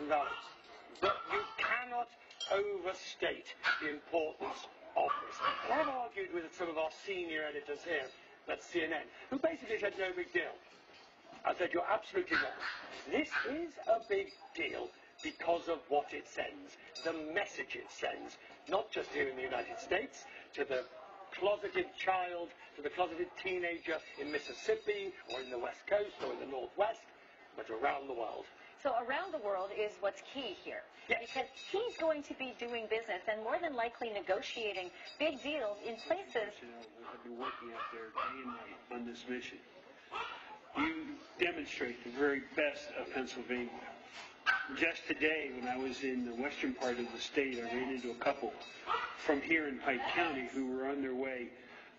Silicon Valley. But you cannot overstate the importance of this. And I've argued with some of our senior editors here at CNN, who basically said no big deal. I said, you're absolutely wrong. This is a big deal because of what it sends, the message it sends, not just here in the United States, to the closeted child, to the closeted teenager in Mississippi, or in the West Coast, or in the Northwest, but around the world. So around the world is what's key here. Yes. Because he's going to be doing business and more than likely negotiating big deals in places. I've been working out there day and night on this mission. You demonstrate the very best of Pennsylvania. Just today, when I was in the western part of the state, I ran into a couple from here in Pike County who were on their way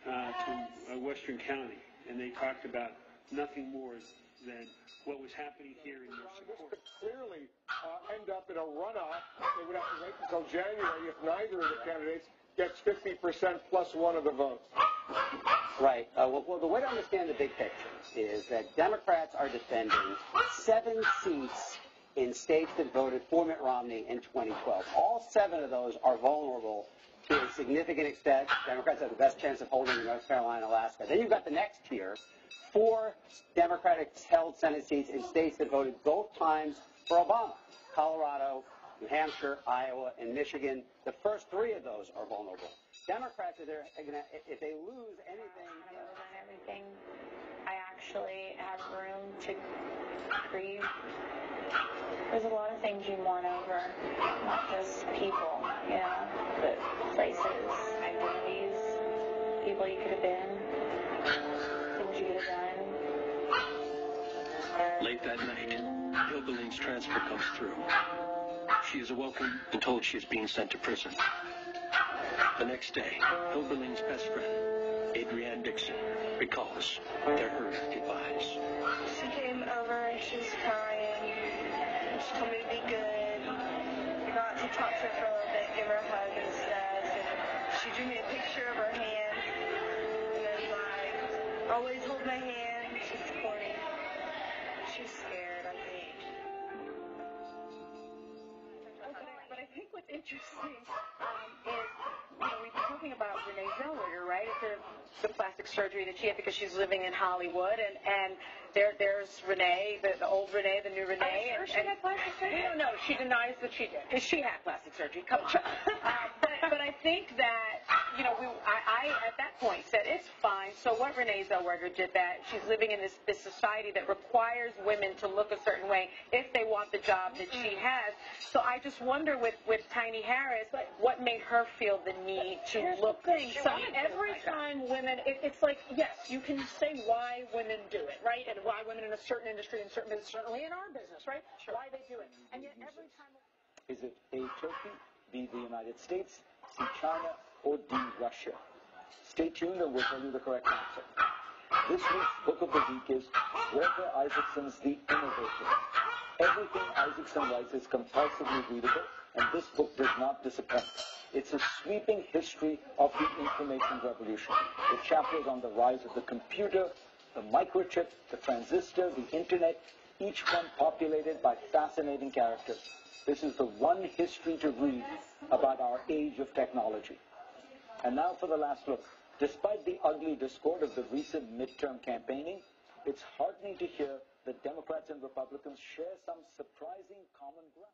to Western County, and they talked about nothing more than what was happening here in their support. This could clearly end up in a runoff. They would have to wait until January if neither of the candidates gets 50% plus one of the votes. Right. Well, the way to understand the big picture is that Democrats are defending 7 seats in states that voted for Mitt Romney in 2012. All 7 of those are vulnerable to a significant extent. Democrats have the best chance of holding North Carolina, Alaska. Then you've got the next tier, 4 Democratic-held Senate seats in states that voted both times for Obama: Colorado, New Hampshire, Iowa, and Michigan. The first 3 of those are vulnerable. Democrats, if they lose anything... Everything, I actually have room to grieve. There's a lot of things you mourn over, not just people, but places, identities, people you could have been, things you could have done. Late that night, Hilberline's transfer comes through. She is awoken and told she is being sent to prison. The next day, Hilberline's best friend, Adrienne Dixon, recalls their hurt goodbyes. She came over and she was crying. She told me to be good. I got to talk to her for a little bit, give her a hug and stuff. And she drew me a picture of her hand. And then like, always hold my hand. She's supporting. She's scared, I think. But I think what's interesting is, we've been talking about Renee Zellweger, right? It's the plastic surgery that she had because she's living in Hollywood, and there's Renee, the old Renee, the new Renee. Are you sure she had plastic surgery? No, she denies that she did. She had plastic surgery. Come on. But I think that, I at that point said, it's fine. So what Renee Zellweger did that. She's living in this society that requires women to look a certain way if they want the job that she has. So I just wonder with Tiny Harris, what made her feel the need to look Every time women, it's like, yes, you can say why women do it, right? And why women in a certain industry and certain business, certainly in our business, right? Sure. Why they do it. And yet every time... Is it A, Turkey, B, the United States, C, China, or D, Russia? Stay tuned and we'll tell you the correct answer. This week's Book of the Week is Walter Isaacson's The Innovator. Everything Isaacson writes is compulsively readable, and this book does not disappoint. It's a sweeping history of the information revolution, with chapters on the rise of the computer, the microchip, the transistor, the internet, each one populated by fascinating characters. This is the one history to read about our age of technology. And now for the last look. Despite the ugly discord of the recent midterm campaigning, it's heartening to hear that Democrats and Republicans share some surprising common ground.